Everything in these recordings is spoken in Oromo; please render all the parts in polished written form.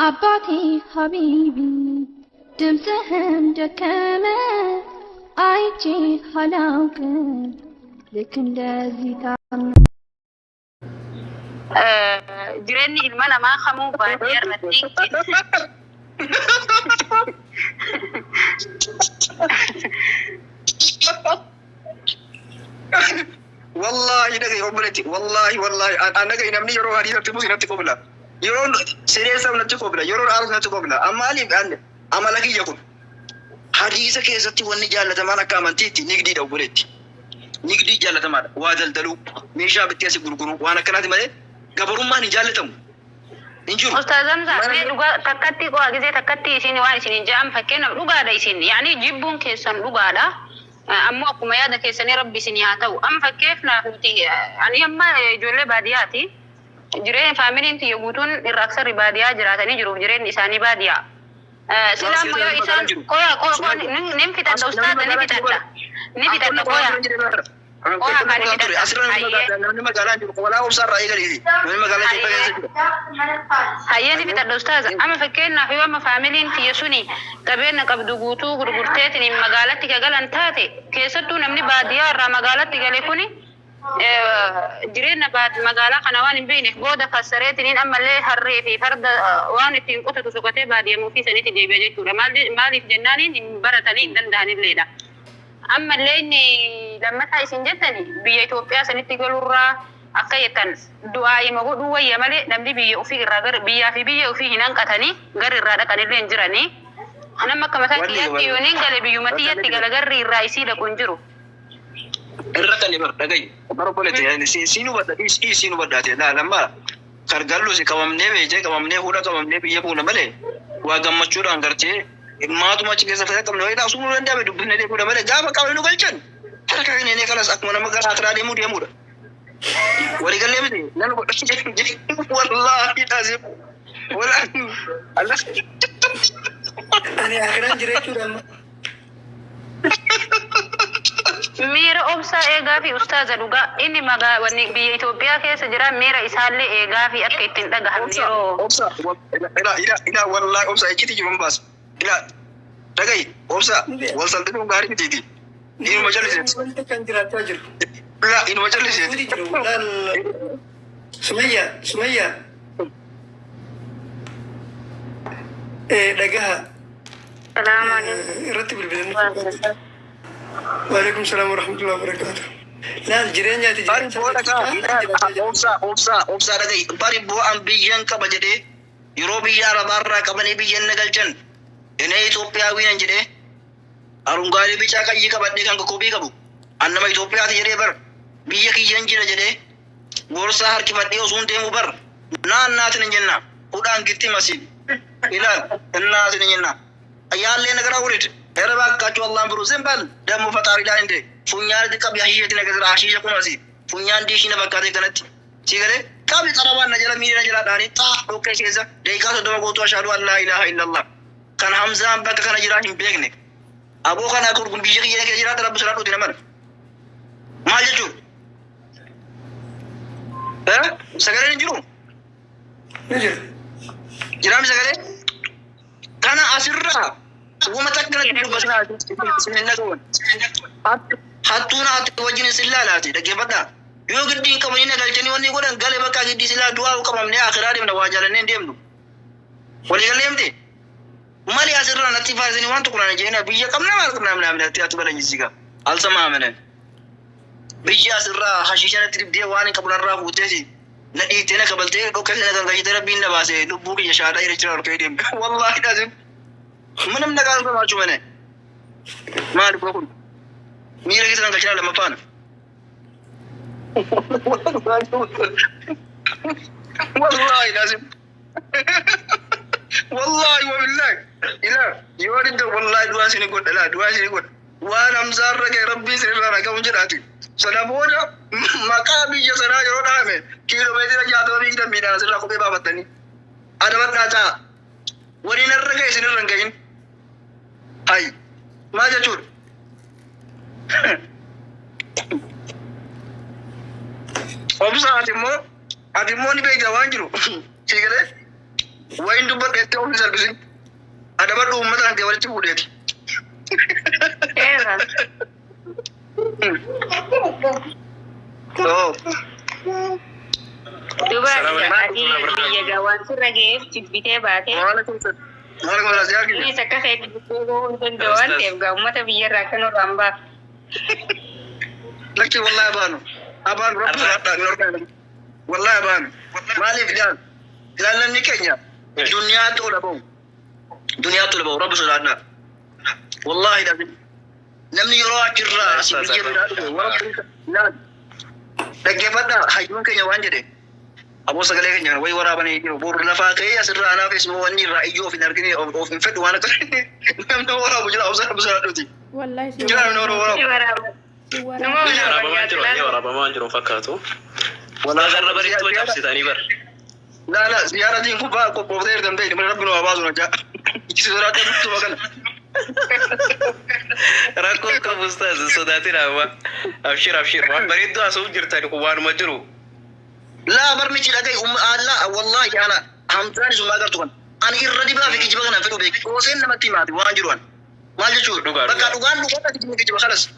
አባቴ ሀቢቢ ድምፅህን ደከመ አይቼ አላውቅም ልክ እንደዚህ ታም jireenyi ilma namaa kamuu baadiyyaa irratti والله نجي عمرتي والله أنا جاي نمني يروح هذه تبوس نبتي قبلا يرون سيريسا ونبتي قبلا يرون عارف نبتي قبلا أما لي بأن أما لقي يقول حديثة كيستي والنجالة تمانا كمان تيتي نقدي دورتي نقدي جالة تمانا وادل دلو ميشا بتياسي قرقرو وانا كناتي مالي قبرون ما نجالة تمو أستاذ زمزم لغا تكتي قوة جزي تكتي سيني واي سيني جام فكينا لغا دا سيني يعني جيبون كيسان لغا دا أمو أكو ميادا كيساني ربي سيني هاتو أم فكيفنا هوتي يعني أما جولي بادياتي جرين فاميلين تي يقوتون الرقصر باديا جراتني جروب جرين إساني باديا سلام يو إسان قويا نمفتا دا أستاذ نمفتا قويا hayyani bitadha ustaaza ama fakkeenyaaf yoo amma faamiliin tiyya suni qabeenya qabdu guutuu gurgurteetiin magaalatti galan taate keessattuu namni baadiyyaa irraa magaalatti gale kuni jireenya magaalaa kana waan hin beekneef booda fassareetiin ammallee harree fi farda waan ittiin qotatu sokatee baadiyyamuu fi sanitti deebi'a jechuudha. Maaliif jennaaniin hin baratanii hin danda'anilleedha. أما اللي لما تحسين جتني بيا إثيوبيا سنتي قالوا akka jettan du'aa ima godhu wayya malee namni biyya ofii irraa gar biyyaa fi biyya ofii hin hanqatanii gar irraa dhaqanillee hin jiranii nama akka mataa kiyyatti yooniin gale biyyuma tiyyatti gala garri irraa isii dhaqu hin jiru. Irra kan ibar dhagay barboolete siinu badhaadhi siinu badhaate laalama kargallu si qabamnee beejee qabamnee fuudha qabamnee biyya fuuna malee waa gammachuudhaan gartee maatuma achi keessa fayyaa qabne wayii taasisuu danda'ame dubbifnee deemuudha malee gaafa qabne nu galchan harka keenyanii kanas akkuma nama gara atiraa deemuudha. Wali galee miti nan godhachi jedhi wallahi taasif wala Allah ani akhiran jirechuudha miira obsaa eegaa fi ustaaza dhugaa inni wanni biyya Itoophiyaa keessa jira miira isaallee eegaa fi akka ittiin dhagahan yeroo obsa ila wallahi obsa ikkiti jiru baas ila dhagayi obsa wal salphatu gaarii miti ni majalisi kan jiraachaa jiru. لا إنه مجلس لا سمية لقاها السلام عليكم رتب البلد وعليكم السلام ورحمة الله وبركاته لا الجيران ياتي أوبسا لقي باربو أم بيجن كبجدي يوروبيا ربارا كبني بيجن نقلجن إنه إثيوبيا وين جدي أرونغاري بيجا كي كبدي كان كوبي كبو أنما إثيوبيا تجري بر biyya kiyyan jira jedhee gorsaa harkifadhee osuun deemu bar naannaatin hin jenna hudhaan gitti masiib ilaal innaatin hin jenna ayyaallee nagara wurid era baakkachu Allahn biru zimbal dammu fataariidhaan hinde funyaan qabi hashiishati nagasira hashiisha kumasi funyaan diishina bakkaatee kanatti si galee qabi qarabaan na jala miidhina jalaadhaanii xaa dhokkee keessa deekaa soddoma gootuu ashhadu an laa ilaaha illallah kan hamzaan bakka kana jiraa hin beekne aboo kana kurgun biyya kiyya keessa jiraata rabbi sodaa dhuuti namana maal jechuudha sagalee ni jiru jiraami sagalee kana asirraa wama takkana dubbasnaa sinna qaban hattuuna hatti wajjin sillaalaati dhaggeeffadhaa yoo giddiin qabanii na galchanii wanni godhan galee bakka giddii sillaa du'aa qabamnee akhiraa deemna waa jaalannee deemnu walii galee miti mali asirraa natti faasanii waan tuqunaan jeena biyya qabna maal qabnaa minaa ati balanyisiga alsamaa amanan biyya asirraa hashiishanatti dibdee waan hin qabnarraa fuuteesi na dhiitee na kabaltee dhokkasee na gangayyitee rabbiin na baasee lubbuu kiyya shaadhaa irra harkee deemte wallaahi dhaasim manam na gaafata maachuu mane maali koo kun miira keessa galchinaa lammaffaan wallaahi dhaasim wallaahi wabillahi ilaa yoo dinta wallaahi du'aa sini godha laa du'aa sini godha waan hamsaarra kee rabbii sinirraa ragamu jedhaati sana booda maqaa biyya sanaa yeroo dhaame kiiloomeetira 60 miidhaan asirraa kophee baafattanii adabadhaa ta'a waliin irra ga'e isinirra hin ga'in hayi maal jechuudha obsa ati immoo ni beekta waan jiru si galee وين دبر يتوه في سلبسين أنا بدو مثلا كوالي تقولي ايه دوبا يا جوان سرقيف تبيته باته وعليكم السلام وعليكم السلام ini sakka kayak gitu doan tebga umat biar rakan ramba لكن والله أبان رب سلام والله أبان مالي فلان لأن كينيا دنيا طلبوا رب سلام والله لازم لم يروح جرا لا لكن بدأ حيون كينيا وانجري أبو سكالي كينيا وي ورا بني بور لفاقية سر أنا في اسمه واني رأيو في نركني أو في فد وانا كل نم ورا بجلا أوزار بسرعة دوتي والله جلا من ورا ورا ما نجرو فكاتو ولا جرب ريت وجبسي ثاني بر لا زيارة دي كوبا كوبودير دم دي من ربنا وابازنا جاء يصير هذا بتوع كنا راكو كبستاذ سوداتي راوا أبشر ما بريدو أسوق جرتاني كوبان مجرو لا برمي كذا كي لا والله أنا همتاني زما قرطون أنا إردي بلا في كجبا كنا فلو بيك وسين لما تيماتي وانجروان مال جشور بقى دوغان كجبا خلاص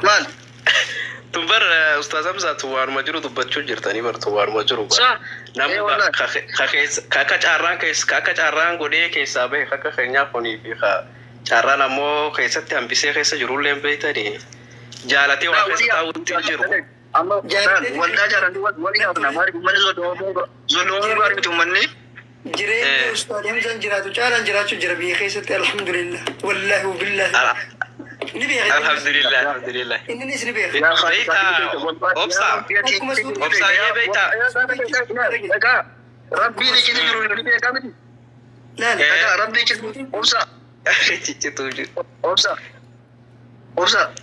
مال تبر أستاذ أمزا توار مجرو تبتشو جرتاني بر توار مجرو صح نعم كاكا عران قديه كيسابه كاكا خنيا فوني فيها عران أمو كيسات همبسي كيسا جرول لهم بيتاني جالتي وافيس تاوتي جرو أما والله جارن والله أبنا ماري من زلوا بارك تمني جرين أستاذ يمزن جراتو جارن جراتو جربي خيست الحمد لله والله وبالله الحمد لله إنني سنبيه بيتا أوبسا يا بيتا ربي لك تجرون ربي كامل لا ربي كده أوبسا توجد أوبسا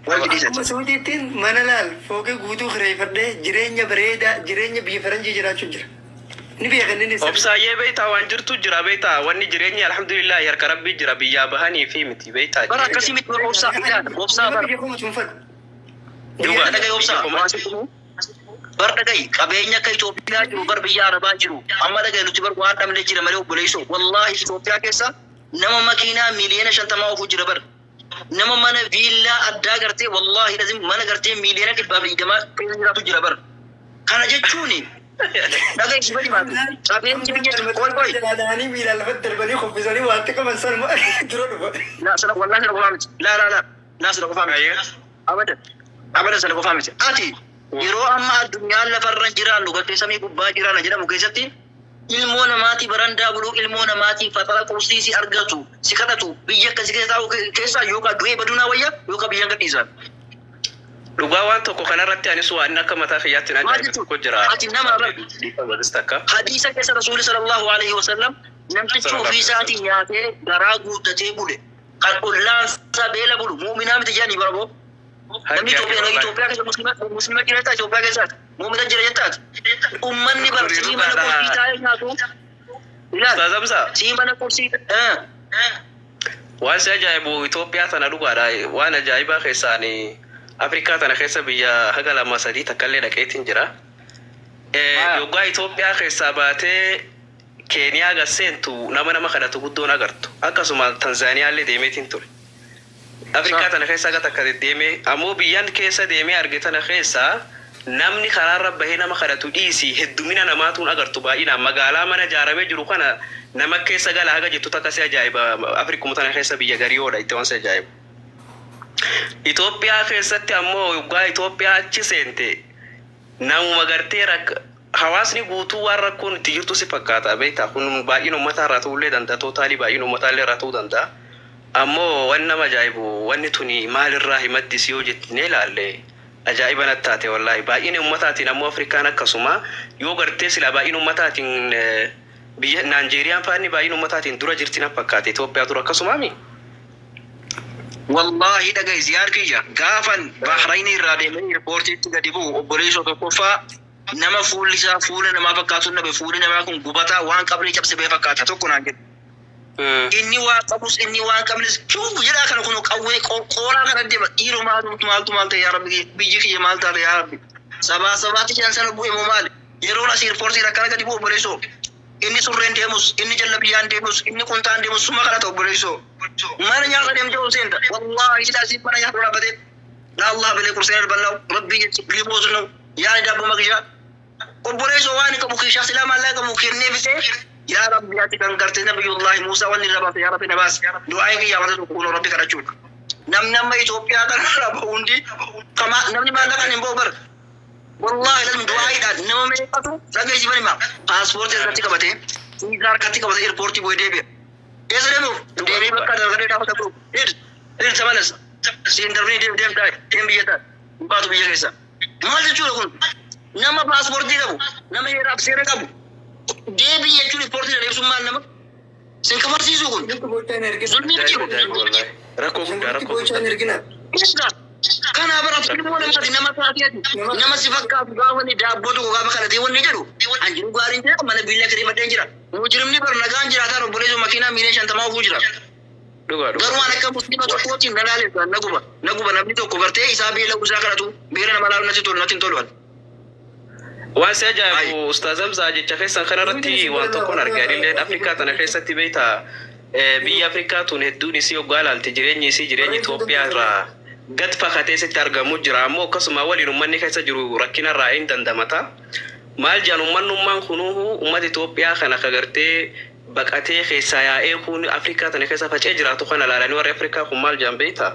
akkuma suudiittiin mana laal fooqee guutuu kireeffadhee jireenya bareedaa jireenya biyya faranjii jiraachuu jira. Ni beekan inni Obsa yee beektaa waan jirtu jira beektaa wanni jireenyi alhamdulillah harka rabbii jira biyyaa bahanii fi miti beektaa. Bara akkasii miti obsa bara. biyya kuma cuunfadhu. Duuba dhagaye obsa. Bar dhagaye qabeenya akka Itoophiyaa jiru bar biyya Arabaa jiru amma dhagaye nuti bar waan dhabnee jira malee obboleessoo wallahi Itoophiyaa keessa nama makiinaa miliyoona 50 ofuu jira bar. nama mana villa addaa gartee wallahi lazim mana gartee miliyoona 120 jiraatu jira bar kana jechuuni dhagaa itti bari maatu qabeenyi biyya koy Daadhaanii miilaan lafatti darbanii kubbisanii waan xiqqoo mansan dura dhufa. la sana wallahi sana qofaa miti la sana qofaa miti abadan sana qofaa miti ati yeroo amma addunyaan lafarra jiraannu gartee samii gubbaa jiraana jedhamu keessatti ilmoo namaati barandaa buluu ilmoo namaati fatara qursiisi argatu si kadhatu biyya akkasi keessa yookaan du'ee badunaa wayya yookaan biyya gadhiisan. Dhugaa waan tokko kanarratti anis waan akka mataa fayyaatti na ajaa'ibu jira. Ati nama hadiisa keessa rasuuli sallallahu alaihi wasallam namtichi ofii isaatii nyaatee garaa guuttatee bule kan ollaansaa beela bulu muuminaa miti jedhanii baraboo. Namni Itoophiyaa keessa muslima jiraata Itoophiyaa keessaati. Muummata jira jettaati. Uummanni barsiisii mana kursii taa'ee nyaatu. Sii mana kursii. Waan si ajaa'ibu Itoophiyaa tana dhugaadha. Waan ajaa'ibaa keessaan Afrikaa tana keessa biyya haga 2-3 takkallee dhaqeetiin jira. Yoggaa Itoophiyaa keessaa baatee Keeniyaa gasseentu nama kadhatu guddoon agartu. Akkasuma Tanzaaniyaallee deemeetiin ture. Afrikaa tana keessa aga takka deemee ammoo biyyan keessa deemee arge tana keessa namni karaarra bahee nama kadhatu dhiisi heddumina namaatuun agartu baay'inaan magaalaa mana ijaaramee jiru kana nama keessa gala haga jettu takka si ajaa'iba Afrikuma tana keessa biyya gariyoodha itti waan si ajaa'ibu. Itoophiyaa keessatti ammoo yoggaa Itoophiyaa achi seente namuma gartee hawaasni guutuu waan rakkoon itti jirtu si fakkaata beektaa kun baay'ina uummataa irraa ta'ullee danda'a tootaalii baay'ina uummataallee irraa ta'uu danda'a. Ammoo wanni nama ajaa'ibu wanni tuni maalirraa himaddisi yoo jettine ilaalle ajaa'iba natti taate wallahi baay'ina uummataatiin ammoo Afrikaan akkasuma yoo gartee sila baay'ina uummataatiin biyya Naanjeeriyaan faanni baay'ina uummataatiin dura jirti na fakkaate Itoophiyaa dura akkasumaami. Wallahi dhagaye ziyaar kiyya gaafan Bahrayn irraa deemee riippoortiitti gadi bu'u obboleessoo tokkoffaa nama fuulli isaa fuula namaa fakkaatu nabe fuulli namaa kun gubataa waan qablee cabse bee fakkaata tokko naan jedhu. Inni waan qabus inni waan qabnes cuubu jedhaa kana kun qawwee qooraa kana deema dhiiroo maaltu maal ta'e yaa rabbi biyyi kiyya maal taate yaa rabbi sabaatti jedhan sana bu'e moo maali yeroo asir forsi rakkana gadi bu'u obboleessoo inni surreen deemus inni jallabiyyaan deemus inni kuntaan deemus summa kana ta'u obboleessoo mana nyaata deemtee ol seenta wallaahi sidaasiif mana nyaata dhaabbatee na Allah bilee kurseen alballaa'u rabbii jechi liboos nu yaani daabbo maqishaa obboleessoo waan qabu kiishaa silaa maallaa qabu kenneefisee yaa rabbi ati kan gartee nabiyullaahi Muusaa wanni irra baase yaa rabbi na baase du'aa qiyyaamata tokkoon rabbi kadhachuudha namni amma Itoophiyaa kana hundi kama namni maallaqa hin boobar wallahi lam du'aa'idhaan nama meeqatu dhageessi bani maa paaspoortii irratti qabate viizaa harkatti qabate eerpoortii bu'ee deebi'a eessa deemuuf deebii bakka dargadee dhaabata buru hirsa malas siin darbanii deemtaa deem biyya ta'a baatu biyya keessa maal jechuudha kun nama paaspoortii qabu nama heeraaf seera qabu deebii jechuun eerpoortii dhabeessummaan nama sin kafarsiisu kun zulmii jiru rakkoo guddaa kana barat ilmoo namatti nama taatiyati nama si fakkaatu gaafa ni daabboo tokko gaafa kadhatee wanni jedhu anjiru gaariin ta'e mana biyya kiree maddeen jira mujrimni bar nagaan jiraataa obboleessu makiinaa miilee 50 ofuu jira garuu waan akka muslima tokkootiin nalaaleessa naguba namni tokko bartee isaa beela isaa kadhatu beela nama laalu natti hin tolu waan si ajaa'ibu Ustaaz Hamzaa jecha keessan kanarratti waan tokkoon argaa illee Afrikaa tana keessatti beektaa biyya Afrikaa tun hedduun isii hoggaa ilaalte jireenyi isii jireenya Itoophiyaa irraa gad fakkaatee sitti argamu jira ammoo akkasuma waliin uummanni keessa jiru rakkina irraa hin dandamata maal jedhan uummanummaan kunuu uummata Itoophiyaa kana kagartee baqatee keessaa yaa'ee kun Afrikaa tana keessa facee jiraatu kana ilaalanii warri Afrikaa kun maal jedhan beektaa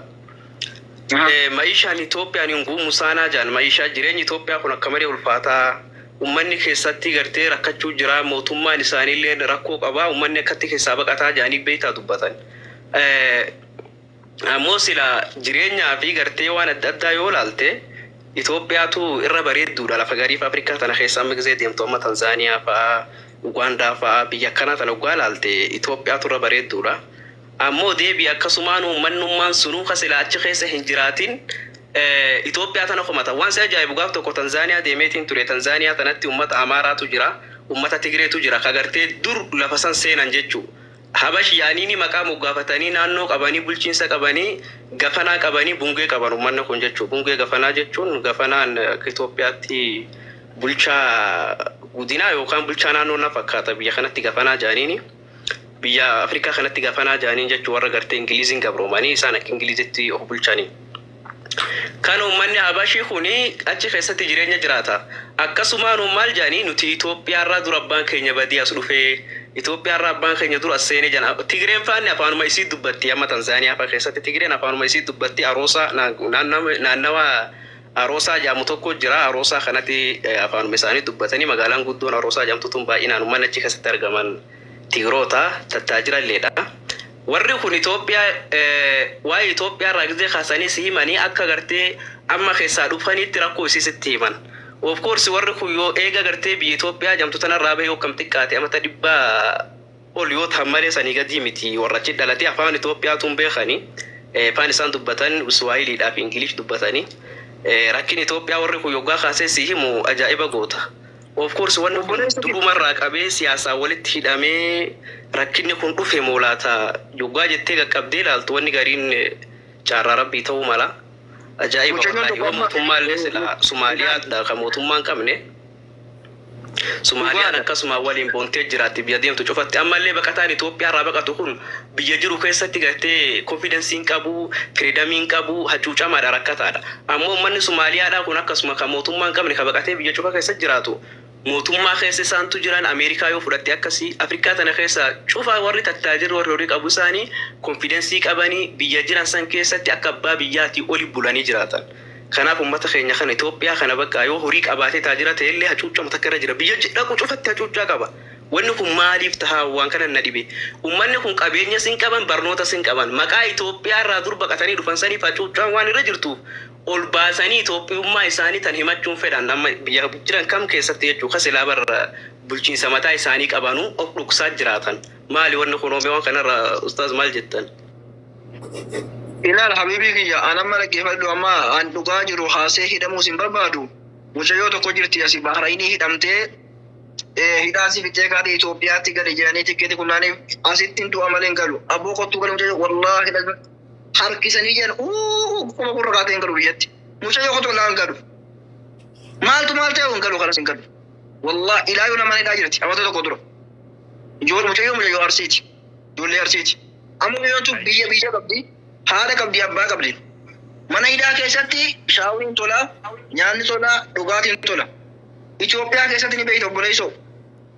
maishaan Itoophiyaan hin guumu saanaa jedhan maishaa jireenyi Itoophiyaa kun akka malee ulfaataa uummanni keessatti gartee rakkachuu jira mootummaan isaaniillee rakkoo qabaa uummanni akkatti keessaa baqataa jedhanii beektaa dubbatan ammoo sila jireenyaa fi gartee waan adda addaa yoo ilaalte Itoophiyaatu irra bareedduudha lafa gariif Afrikaa tana keessaa migisee deemtu amma Tanzaaniyaa fa'aa Ugaandaa fa'aa biyya akkanaa tana hoggaa ilaalte Itoophiyaatu irra bareedduudha ammoo deebii akkasumaan uummanummaan sunuu kasila achi keessa hin jiraatin Itoophiyaa tana komata waan si ajaa'ibu gaaf tokko Tanzaaniyaa deemeetiin ture Tanzaaniyaa tanatti uummata Amaaraatu jira uummata Tigreetu jira kagartee dur lafa san seenan jechuu Habash yaaniini maqaa moggaafatanii naannoo qabanii bulchiinsa qabanii gafanaa qabanii bungee qaban uummanni kun jechuu bungee gafanaa jechuun gafanaan Itoophiyaatti bulchaa guddinaa yookaan bulchaa naannoo na fakkaata biyya kanatti gafanaa jaaniini biyya Afrikaa kanatti gafanaa jaaniin jechuu warra gartee Ingiliiziin gabroomanii isaan akka Ingiliizitti of bulchanii kan uummanni Habashii kuni achi keessatti jireenya jiraata akkasumaan maal jaanii nuti Itoophiyaa irraa dura abbaan keenya badii as dhufee Itoophiyaa irraa abbaan keenya dura as seenee jana Tigreen faanni afaanuma isii dubbatti amma Tanzaaniyaa fa'aa keessatti Tigreen afaanuma isii dubbatti aroosaa naannawa aroosaa jaamu tokko jira aroosaa kanatti afaanuma isaanii dubbatanii magaalaan guddoon aroosaa jaamtu tun baay'inaan uummanni achi keessatti argaman Tigroota tattaajiralleedha warri kun Itoophiyaa waa'ee Itoophiyaa irraa gizee kaasanii si himanii akka gartee amma keessaa dhufaniitti rakkoo isiisitti himan of course warri kun yoo eega gartee biyya Itoophiyaa jamtu tanarraa bahee akkam xiqqaate amata dhibbaa ol yoo ta'an malee sanii gadi miti warra achi dhalatee afaan Itoophiyaa tun beekanii afaan isaan dubbatan Swahiliidhaa fi Ingilish dubbatanii rakkin Itoophiyaa warri kun yoggaa kaasee si himu ajaa'iba goota of course wanni kun durumarraa qabee siyaasaa walitti hidhamee rakkinni kun dhufe moolaata yoggaa jettee qaqqabdee ilaaltu wanni gariin caarraa rabbii ta'uu mala ajaa'iba yoo mootummaallee sila Somaaliyaa kan mootummaan qabne Somaaliyaan akkasuma waliin boontee jiraatti biyya deemtu cufatti ammallee baqataan Itoophiyaa irraa baqatu kun biyya jiru keessatti gartee konfidensiin qabu freedomiin qabu hacuucamaadha rakkataadha ammoo uummanni Somaaliyaadhaa kun akkasuma kan mootummaan qabne kan baqatee biyya cufa keessatti jiraatu mootummaa keessa isaantu jiran Ameerikaa yoo fudhatte akkasii Afrikaa tana keessa cufa warri tattaajirri warri horii qabu isaanii konfidensii qabanii biyya jiran san keessatti akka abbaa biyyaatii oli bulanii jiraatan kanaaf uummata keenya kana Itoophiyaa kana bakka yoo horii qabaatee taajira ta'ellee hacuuccama takka irra jira biyya dhaqu cufatti hacuuccaa qaba wanni kun maaliif tahaa waan kana na dhibe uummanni kun qabeenya sin qaban barnoota sin qaban maqaa Itoophiyaa irraa dur baqatanii dhufan saniif hacuuccaan waan irra jirtuuf ol baasanii Itoophiyummaa isaanii tan himachuun fedhan amma biyya jiran kam keessatti jechuu kasilaa barra bulchiinsa mataa isaanii qabanuu of dhugsaa jiraatan maali wanni kun oomee waan kanarra ustaaz maal jettan ilaal habibii kiyya anamma dhaggeeffadhu amma an dhugaa jiru haasee hidhamuu sin barbaadu mucayyoo tokko jirti asi Bahraynii hidhamtee hidhaasi fixee kaadhe Itoophiyaatti gale jedhanii tikkeetti kunnaaniif asitti hin du'a malee hin galu abboo kottuu galu mucayyoo wallaahi harkisanii jedhan kuma kurra kaatee hin galu biyyatti mucayyoo kottuu laan galu maaltu maal ta'e hin galu kanas hin galu والله إلى يوم ما نجاجرتي أما تقدر جور مجيوم مجيو أرسيتي جولي أرسيتي أما يوم بيجا قبدي هذا قبدي أبا قبدي من إذا كيستي شاوين تولا نيان تولا دوغاتين تولا إثيوبيا كيستي نبي تقوليسو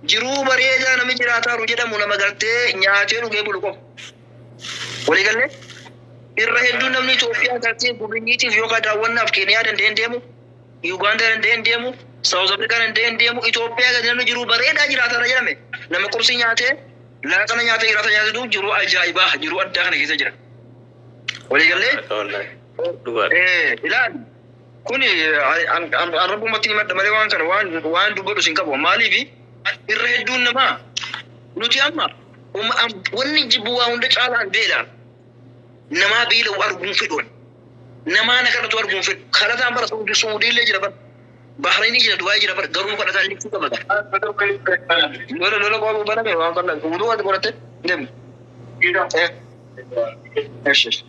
جرو بريدا نمي جراتا رجدا منا مغرتي نياتي رجع بلوكو ولي قال لي الرهيدو نمني إثيوبيا كرتي غورنيتي يوكا داونا في كينيا دندن ديمو يوغندا دندن ديمو ساوث أفريقيا دندن ديمو إثيوبيا كدن جرو بريدا جراتا رجدا مي نمي كرسي نياتي لا كنا نياتي جراتا نياتي دو جرو أجايبا جرو أدا كنا كيسا جرا ولي قال لي إلان كوني أن ربو متي مد مري وان كان وان دبلو سينكابو مالي في الرهدون نما نوتي أما وني جبوا وندش على بيلا نما بيلا وارجون فيدون نما نكرت وارجون فيد خلاص أمبر سعودي اللي جرب بحريني جرب دواي جرب قرون كذا تاني كذا بقى لولا بابو بنا مي وان كنا ودو هذا برات نم إيش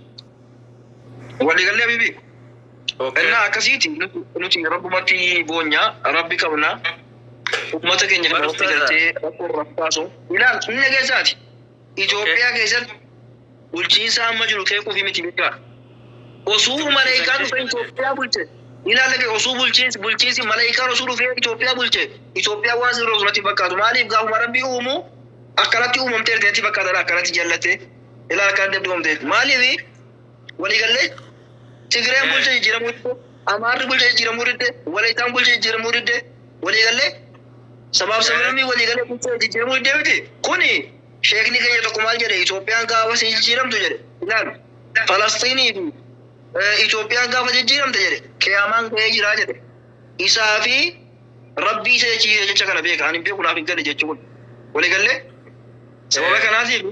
ولي قال لي بيبي أنا كسيتي نوتي رب ماتي بونيا ربي كمنا ummata keenya kan hojjetee rakkoo rakkaasu ilaal inni geessaati Itoophiyaa keessatti bulchiinsa amma jiru keekuu fi miti beekaa osoo malaayikaan dhufee Itoophiyaa bulche ilaala osoo bulchiinsi malaayikaan osoo dhufee Itoophiyaa bulche Itoophiyaa waan sirrii osumatti fakkaatu maaliif gaafuma rabbii uumu akkanatti uumamtee irratti fakkaatadha akkanatti jallattee ilaala kan deddoomte maaliif waliigallee Tigreen bulche jijjiiramuu didde Amaarri bulche jijjiiramuu didde Walaayitaan bulche jijjiiramuu didde waliigallee sabab sababni wali gale kutte jijjiiramu deebiti kuni sheekni keenya tokko maal jedhe Itoophiyaan gaafa jijjiiramtu jedhe ilaal Falasxiinii fi Itoophiyaan gaafa jijjiiramte jedhe qiyaamaan ka'ee jira jedhe isaa fi rabbii isa jecha kana beeka ani beeku naaf hin galle jechuun wali galle sababa kanaatiif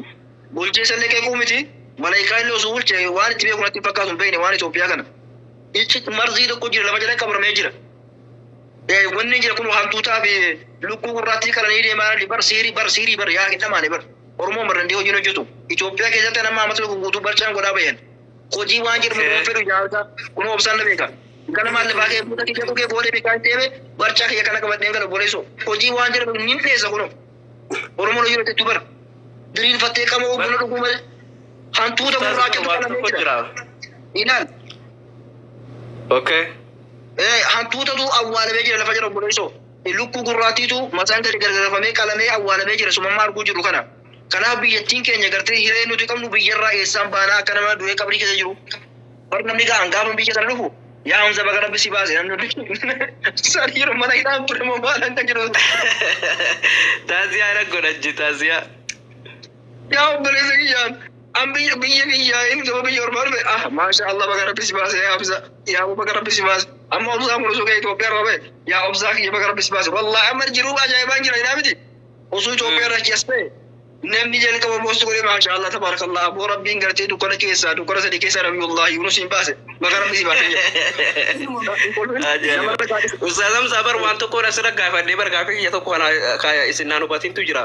bulchiinsa illee qeequu miti malaayikaan illee osoo bulche waan itti beeku natti fakkaatu hin beekne waan Itoophiyaa kana ichi marzii tokko jira lama jala qabramee jira wanni jira kun hantuutaa fi lukkuu gurraattii qalanii deemaa barsiirii bar yaa hidhamaane bar Oromoo marrandee hojii hojjetu Itoophiyaa keessatti nama amata guutuu barchaan godhaa bayan hojii waan jedhamu kun fedhu jaalata kun obsaan na beeka kana maal lafaa kee buuta kee kee boodee beekaa deeme barchaa kee kana qabadhee kana boleessu hojii waan jedhamu ni dheessa kun Oromoo hojii hojjetu bar diriin fattee qamoo buna dhuguu malee hantuuta gurraattii qalamee jira ilaal okay hantuuta tu awwaalamee jira lafa jira boleessu lukkuu gurraattiitu mataan gadi gargarfamee qalamee awwaalamee jira sumammaa arguu jiru kana kanaaf biyyattiin keenya gartee hiree nuti qabnu biyyarraa eessaan baanaa akka nama du'ee qabrii keessa jiru bar namni ga'an gaafa biyya kana dhufu yaa hamza baga rabbi si baase namni sari yeroo mana hidhaan ture moo maalan kan jiru taasiyaa raggodhachi taasiyaa yaa obboleessa kiyyaan an biyya kiyyaa inni tokko biyya ormaa dhufe maasha Allah baga rabbi si baase yaa hamza yaa baga rabbi si baase amma obsaa murasuu kee Itoophiyaa irraa bahe yaa obsaa kiyya baga rabbi si baase wallahi amma jiruu ajaa'ibaan jira inaa miti osoo Itoophiyaa irraa keessa ta'e namni jalqaba boostu godhe maasha Allah tabaarakallah aboo rabbiin gartee dukkana keessaa dukkana sadii keessaa nabiyullahi Yunus hin baase baga rabbi si baase Ustaazam sabar waan tokkoon asirra gaafadhee bar gaafii kiyya tokko kana isin naan hubatintu jira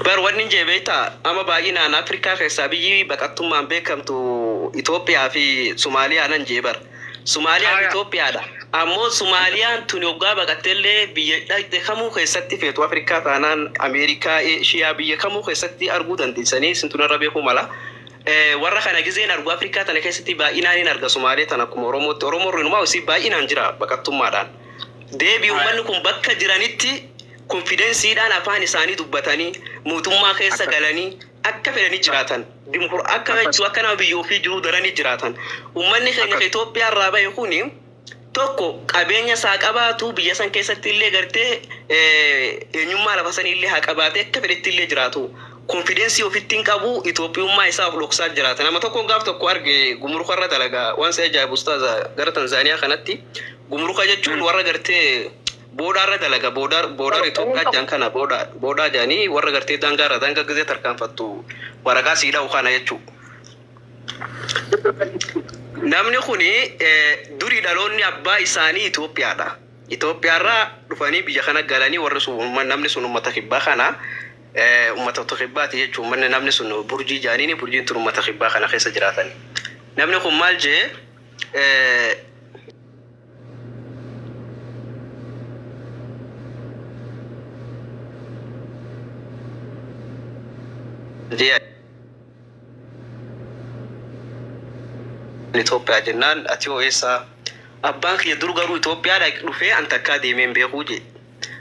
bar wanni jee beektaa amma baay'inaan Afrikaa keessaa biyyi baqattummaan beekamtu Itoophiyaa fi Somaaliyaa nan jee bar Somaaliyaan Itoophiyaadha ammoo Somaaliyaan tuni waggaa baqatteellee biyya dhaqxe kamuu keessatti feetu Afrikaa taanaan Ameerikaa Eeshiyaa biyya kamuu keessatti arguu dandeessanii sintunarra beekuu mala warra kana gizeen argu Afrikaa tana keessatti baay'inaan hin arga Somaalee tana akkuma Oromootti Oromoon rinumaa osii baay'inaan jira baqattummaadhaan deebii uummanni kun bakka jiranitti konfidensiidhaan afaan isaanii dubbatanii mootummaa keessa galanii akka fedhanii jiraatan akka jechuu akka nama biyya ofii jiruu daranii jiraatan uummanni keenya Itoophiyaa irraa bahe kuni tokko qabeenya isaa qabaatu biyya san keessatti illee gartee eenyummaa lafa san illee haa qabaatee akka fedhetti illee jiraatu konfidensii ofitti hin qabu Itoophiyummaa isaa of dhoksaa jiraata nama tokko gaaf tokko arge gumruka irra dalagaa waan sa ajaa'ibu ustaaza gara Tanzaaniyaa kanatti gumruka jechuun warra gartee boodaarra dalaga boodar Itoophiyaa jaan kana boodaa jaanii warra gartee dangaarra danga gizee tarkaanfattu waraqaa siidhaa kana jechuu namni kuni durii dhaloonni abbaa isaanii Itoophiyaadha Itoophiyaarraa dhufanii biyya kana galanii warri sun namni sun ummata kibbaa kana ummata kibbaati jechuun manni namni sun burjii jaaniini burjiin tun ummata kibbaa kana keessa jiraatanii namni kun maal jee جي إثيوبيا جنان أتيو إيسا أبانك يدور غرو إثيوبيا لك رفع أن تكادي من بيخوجي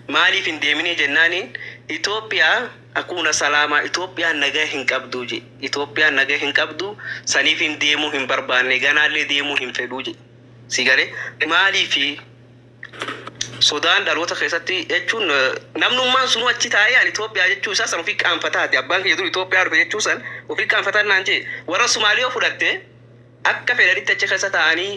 مالي في ديمني جناني إثيوبيا أكون سلاما إثيوبيا نجاهن كبدوجي إثيوبيا نجاهن كبدو سنيفين ديمو هم بربان نجانا اللي ديمو هم فدوجي سيجاري مالي في Sudaan dhaloota keessatti jechuun namnummaan sun achi taa'ee ani Itoophiyaa jechuu isaa san ofii qaanfataati. Abbaan kiyya dur Itoophiyaa dhufe jechuu san ofii qaanfataan naan jee warra Sumaaliyoo fudhatte akka fedhanitti achi keessa taa'anii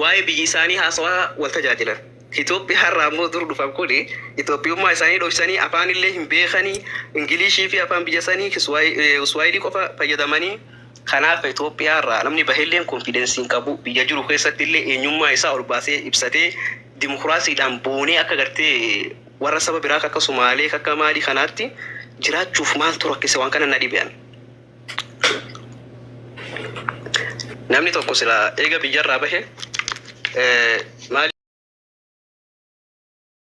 waa'ee biyyi isaanii haasawaa wal tajaajilan. Itoophiyaa irraa immoo dur dhufan kuni Itoophiyummaa isaanii dhoksanii afaan illee hin beekanii Ingilishii fi afaan biyya sanii Kiswaayilii qofa fayyadamanii kanaaf Itoophiyaa irraa namni baheelleen konfidensiin qabu biyya jiru keessatti illee eenyummaa isaa ol baasee ibsatee dimokiraasiidhaan boonee akka gartee warra saba biraa akka Sumaalee akka Maalii kanaatti jiraachuuf maaltu rakkise waan kana na dhibean. Namni tokko sila eega biyyarraa bahe maali